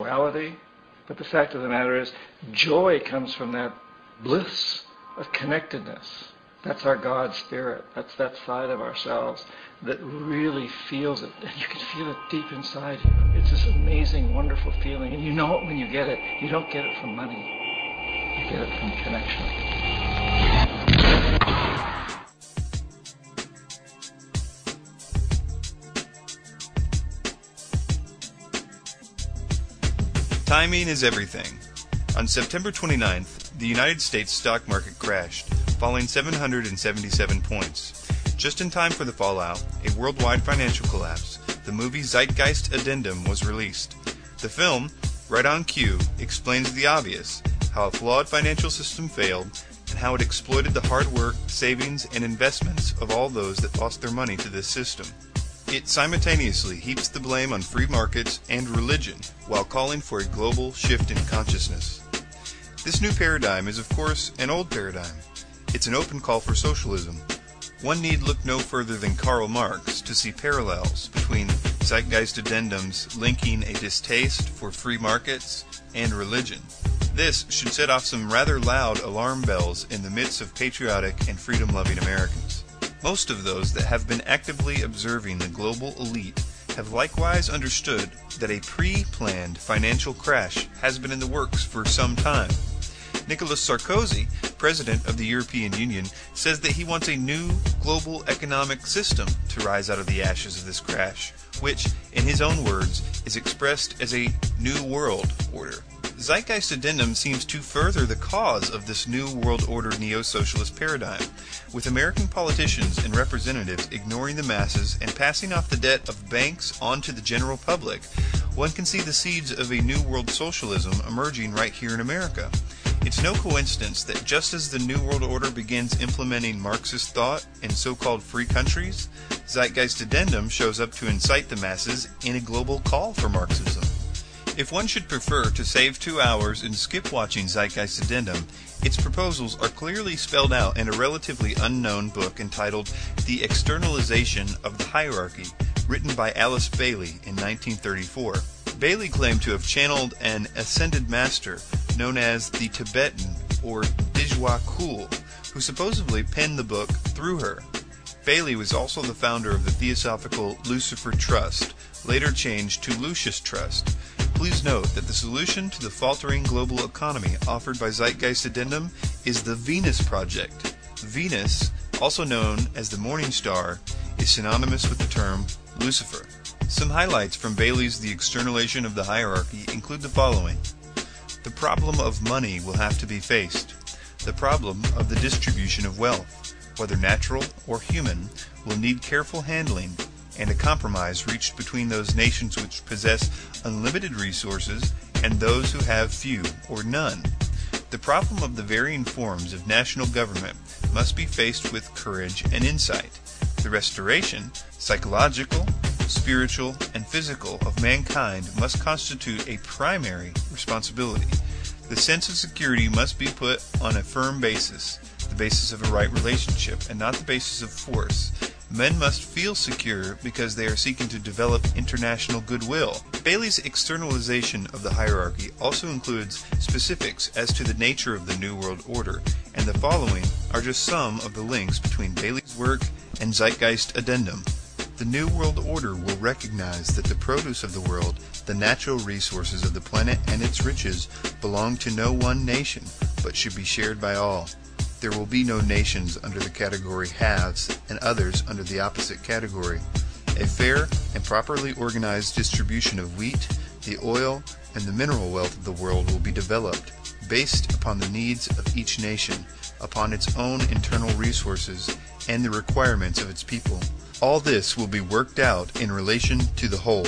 Duality, but the fact of the matter is, joy comes from that bliss of connectedness. That's our God spirit. That's that side of ourselves that really feels it. And you can feel it deep inside you. It's this amazing, wonderful feeling. And you know it when you get it. You don't get it from money. You get it from connection. Timing is everything. On September 29th, the United States stock market crashed, falling 777 points. Just in time for the fallout, a worldwide financial collapse, the movie Zeitgeist Addendum was released. The film, right on cue, explains the obvious, how a flawed financial system failed, and how it exploited the hard work, savings, and investments of all those that lost their money to this system. It simultaneously heaps the blame on free markets and religion, while calling for a global shift in consciousness. This new paradigm is, of course, an old paradigm. It's an open call for socialism. One need look no further than Karl Marx to see parallels between Zeitgeist Addendums linking a distaste for free markets and religion. This should set off some rather loud alarm bells in the midst of patriotic and freedom-loving Americans. Most of those that have been actively observing the global elite have likewise understood that a pre-planned financial crash has been in the works for some time. Nicolas Sarkozy, president of the European Union, says that he wants a new global economic system to rise out of the ashes of this crash, which, in his own words, is expressed as a new world order. Zeitgeist Addendum seems to further the cause of this new world order neo-socialist paradigm, with American politicians and representatives ignoring the masses and passing off the debt of banks onto the general public. One can see the seeds of a new world socialism emerging right here in America. It's no coincidence that just as the New World Order begins implementing Marxist thought in so-called free countries, Zeitgeist Addendum shows up to incite the masses in a global call for Marxism. If one should prefer to save 2 hours and skip watching Zeitgeist Addendum, its proposals are clearly spelled out in a relatively unknown book entitled The Externalization of the Hierarchy, written by Alice Bailey in 1934. Bailey claimed to have channeled an ascended master known as the Tibetan or Dijwa Kul, who supposedly penned the book through her. Bailey was also the founder of the Theosophical Lucifer Trust, later changed to Lucis Trust. Please note that the solution to the faltering global economy offered by Zeitgeist Addendum is the Venus Project. Venus, also known as the Morning Star, is synonymous with the term Lucifer. Some highlights from Bailey's The Externalization of the Hierarchy include the following. The problem of money will have to be faced. The problem of the distribution of wealth, whether natural or human, will need careful handling, and a compromise reached between those nations which possess unlimited resources and those who have few or none. The problem of the varying forms of national government must be faced with courage and insight. The restoration, psychological, spiritual, and physical of mankind must constitute a primary responsibility. The sense of security must be put on a firm basis, the basis of a right relationship, and not the basis of force. Men must feel secure because they are seeking to develop international goodwill. Bailey's externalization of the hierarchy also includes specifics as to the nature of the New World Order, and the following are just some of the links between Bailey's work and Zeitgeist Addendum. The New World Order will recognize that the produce of the world, the natural resources of the planet and its riches, belong to no one nation, but should be shared by all. There will be no nations under the category haves and others under the opposite category. A fair and properly organized distribution of wheat, the oil, and the mineral wealth of the world will be developed, based upon the needs of each nation, upon its own internal resources, and the requirements of its people. All this will be worked out in relation to the whole.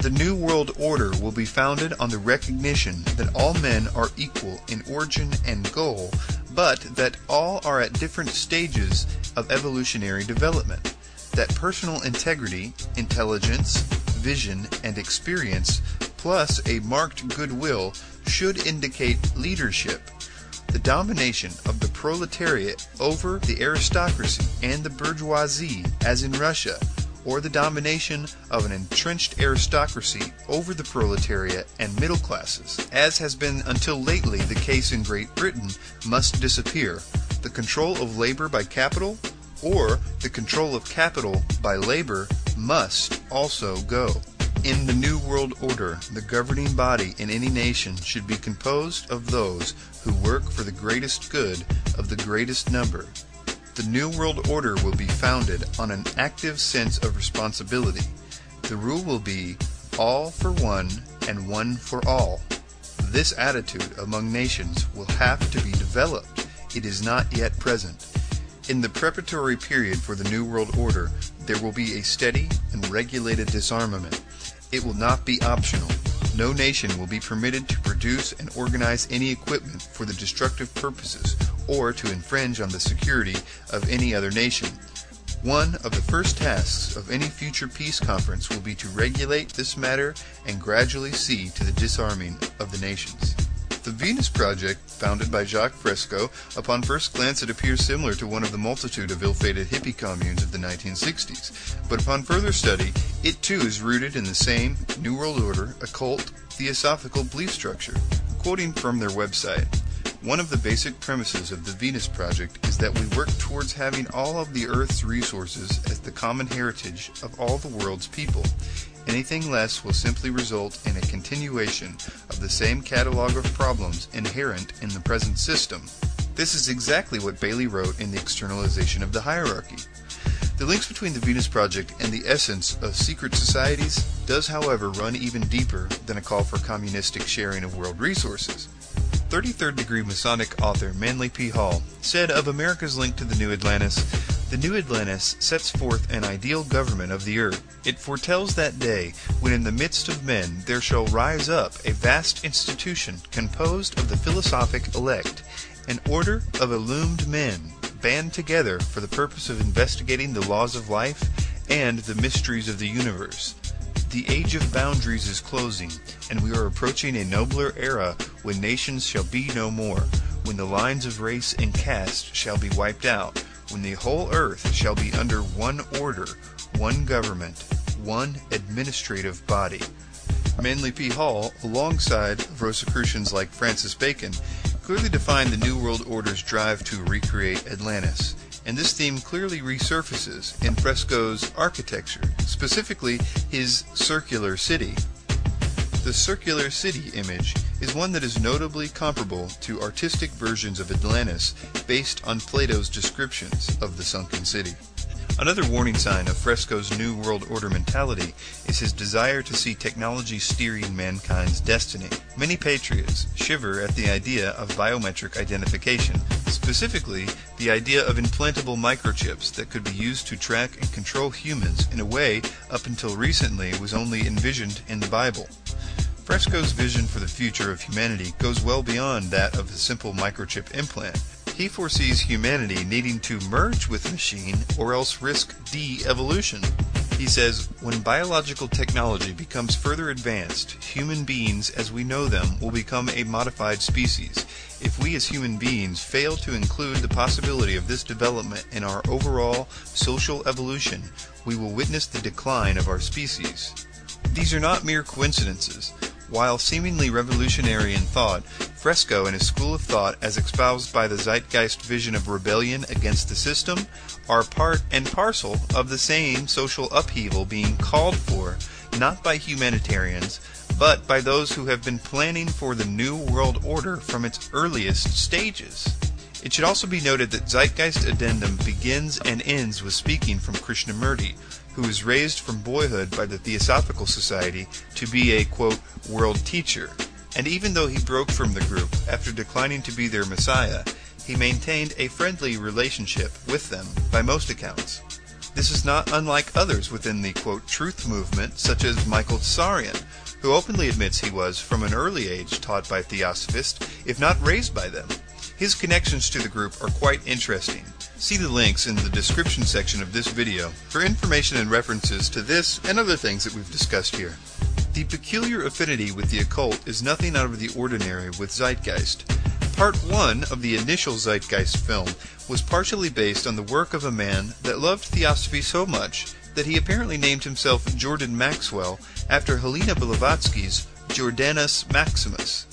The New World Order will be founded on the recognition that all men are equal in origin and goal, but that all are at different stages of evolutionary development, that personal integrity, intelligence, vision, and experience, plus a marked goodwill, should indicate leadership. The domination of the proletariat over the aristocracy and the bourgeoisie, as in Russia, or the domination of an entrenched aristocracy over the proletariat and middle classes, as has been until lately the case in Great Britain, must disappear. The control of labor by capital, or the control of capital by labor, must also go. In the New World Order, the governing body in any nation should be composed of those who work for the greatest good of the greatest number. The New World Order will be founded on an active sense of responsibility. The rule will be all for one and one for all. This attitude among nations will have to be developed. It is not yet present. In the preparatory period for the New World Order, there will be a steady and regulated disarmament. It will not be optional. No nation will be permitted to produce and organize any equipment for the destructive purposes or to infringe on the security of any other nation. One of the first tasks of any future peace conference will be to regulate this matter and gradually see to the disarming of the nations. The Venus Project, founded by Jacques Fresco, upon first glance it appears similar to one of the multitude of ill-fated hippie communes of the 1960s, but upon further study, it too is rooted in the same New World Order, occult, theosophical belief structure. Quoting from their website, one of the basic premises of the Venus Project is that we work towards having all of the Earth's resources as the common heritage of all the world's people. Anything less will simply result in a continuation of the same catalog of problems inherent in the present system. This is exactly what Bailey wrote in The Externalization of the Hierarchy. The links between the Venus Project and the essence of secret societies does, however, run even deeper than a call for communistic sharing of world resources. 33rd degree Masonic author Manly P. Hall said of America's link to the New Atlantis, "The New Atlantis sets forth an ideal government of the earth. It foretells that day when in the midst of men there shall rise up a vast institution composed of the philosophic elect, an order of illumined men, band together for the purpose of investigating the laws of life and the mysteries of the universe. The age of boundaries is closing, and we are approaching a nobler era when nations shall be no more, when the lines of race and caste shall be wiped out, when the whole earth shall be under one order, one government, one administrative body." Manly P. Hall, alongside Rosicrucians like Francis Bacon, clearly defined the New World Order's drive to recreate Atlantis, and this theme clearly resurfaces in Fresco's architecture, specifically his circular city. The circular city image is one that is notably comparable to artistic versions of Atlantis based on Plato's descriptions of the sunken city. Another warning sign of Fresco's New World Order mentality is his desire to see technology steering mankind's destiny. Many patriots shiver at the idea of biometric identification, specifically the idea of implantable microchips that could be used to track and control humans in a way up until recently was only envisioned in the Bible. Fresco's vision for the future of humanity goes well beyond that of a simple microchip implant. He foresees humanity needing to merge with machine or else risk de-evolution. He says, when biological technology becomes further advanced, human beings as we know them will become a modified species. If we as human beings fail to include the possibility of this development in our overall social evolution, we will witness the decline of our species. These are not mere coincidences. While seemingly revolutionary in thought, Fresco and his school of thought as espoused by the zeitgeist vision of rebellion against the system are part and parcel of the same social upheaval being called for not by humanitarians but by those who have been planning for the New World Order from its earliest stages. It should also be noted that Zeitgeist Addendum begins and ends with speaking from Krishnamurti, who was raised from boyhood by the Theosophical Society to be a, quote, world teacher, and even though he broke from the group after declining to be their messiah, he maintained a friendly relationship with them by most accounts. This is not unlike others within the, quote, truth movement, such as Michael Tsarian, who openly admits he was, from an early age, taught by Theosophists, if not raised by them. His connections to the group are quite interesting. See the links in the description section of this video for information and references to this and other things that we've discussed here. The peculiar affinity with the occult is nothing out of the ordinary with Zeitgeist. Part 1 of the initial Zeitgeist film was partially based on the work of a man that loved Theosophy so much that he apparently named himself Jordan Maxwell after Helena Blavatsky's Jordanus Maximus.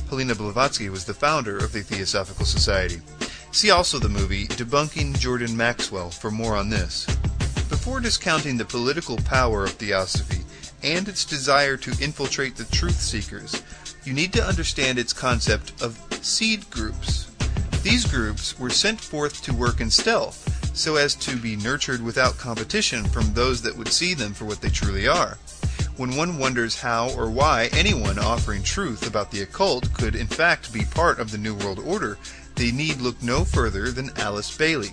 Helena Blavatsky was the founder of the Theosophical Society. See also the movie Debunking Jordan Maxwell for more on this. Before discounting the political power of Theosophy and its desire to infiltrate the truth seekers, you need to understand its concept of seed groups. These groups were sent forth to work in stealth, so as to be nurtured without competition from those that would see them for what they truly are. When one wonders how or why anyone offering truth about the occult could in fact be part of the New World Order, they need look no further than Alice Bailey.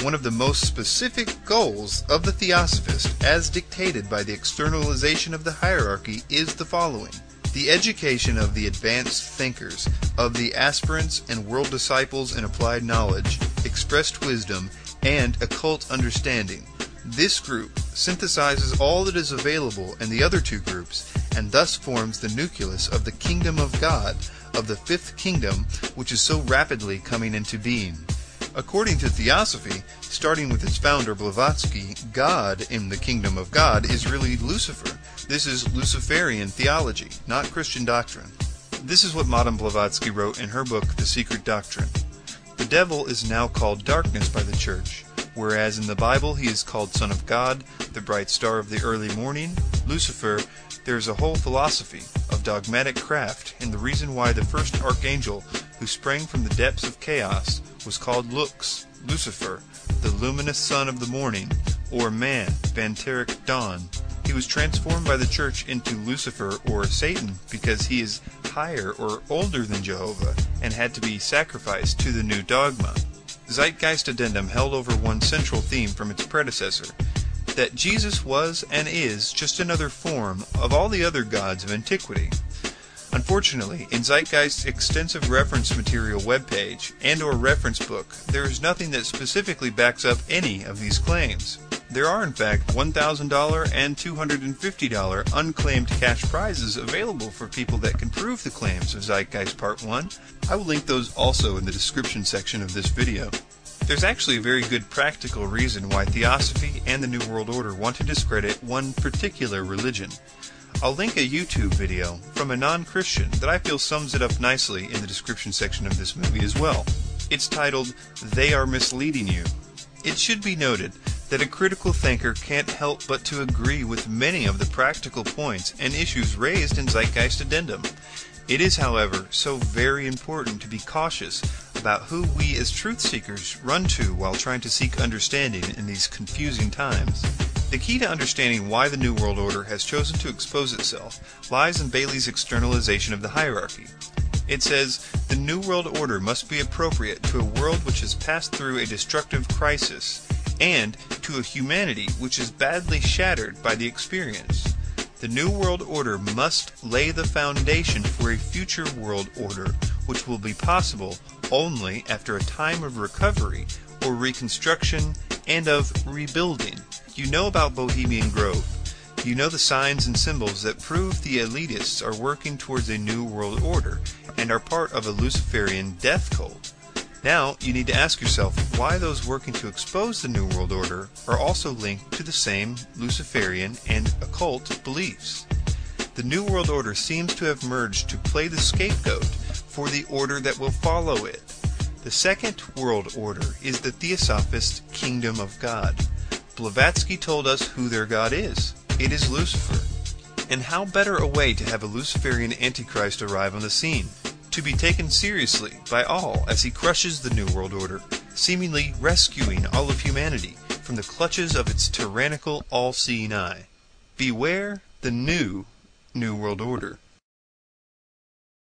One of the most specific goals of the Theosophist, as dictated by the externalization of the hierarchy, is the following: the education of the advanced thinkers, of the aspirants and world disciples in applied knowledge, expressed wisdom, and occult understanding. This group synthesizes all that is available in the other two groups, and thus forms the nucleus of the Kingdom of God, of the Fifth Kingdom, which is so rapidly coming into being. According to Theosophy, starting with its founder Blavatsky, God in the Kingdom of God is really Lucifer. This is Luciferian theology, not Christian doctrine. This is what Madame Blavatsky wrote in her book, The Secret Doctrine. The devil is now called darkness by the Church, whereas in the Bible he is called Son of God, the bright star of the early morning, Lucifer. There is a whole philosophy of dogmatic craft in the reason why the first archangel, who sprang from the depths of chaos, was called Lux, Lucifer, the luminous son of the morning, or man, Vanteric dawn. He was transformed by the Church into Lucifer, or Satan, because he is higher or older than Jehovah, and had to be sacrificed to the new dogma. Zeitgeist Addendum held over one central theme from its predecessor, that Jesus was and is just another form of all the other gods of antiquity. Unfortunately, in Zeitgeist's extensive reference material webpage and or reference book, there is nothing that specifically backs up any of these claims. There are in fact $1,000 and $250 unclaimed cash prizes available for people that can prove the claims of Zeitgeist Part 1. I will link those also in the description section of this video. There's actually a very good practical reason why Theosophy and the New World Order want to discredit one particular religion. I'll link a YouTube video from a non-Christian that I feel sums it up nicely in the description section of this movie as well. It's titled, "They Are Misleading You." It should be noted that a critical thinker can't help but to agree with many of the practical points and issues raised in Zeitgeist Addendum. It is, however, so very important to be cautious about who we as truth seekers run to while trying to seek understanding in these confusing times. The key to understanding why the New World Order has chosen to expose itself lies in Bailey's externalization of the hierarchy. It says, the New World Order must be appropriate to a world which has passed through a destructive crisis, and to a humanity which is badly shattered by the experience. The New World Order must lay the foundation for a future world order, which will be possible only after a time of recovery or reconstruction and of rebuilding. You know about Bohemian Grove. You know the signs and symbols that prove the elitists are working towards a new world order and are part of a Luciferian death cult. Now, you need to ask yourself why those working to expose the New World Order are also linked to the same Luciferian and occult beliefs. The New World Order seems to have merged to play the scapegoat for the order that will follow it. The Second World Order is the Theosophist Kingdom of God. Blavatsky told us who their God is. It is Lucifer. And how better a way to have a Luciferian Antichrist arrive on the scene, to be taken seriously by all as he crushes the New World Order, seemingly rescuing all of humanity from the clutches of its tyrannical all-seeing eye. Beware the New World Order.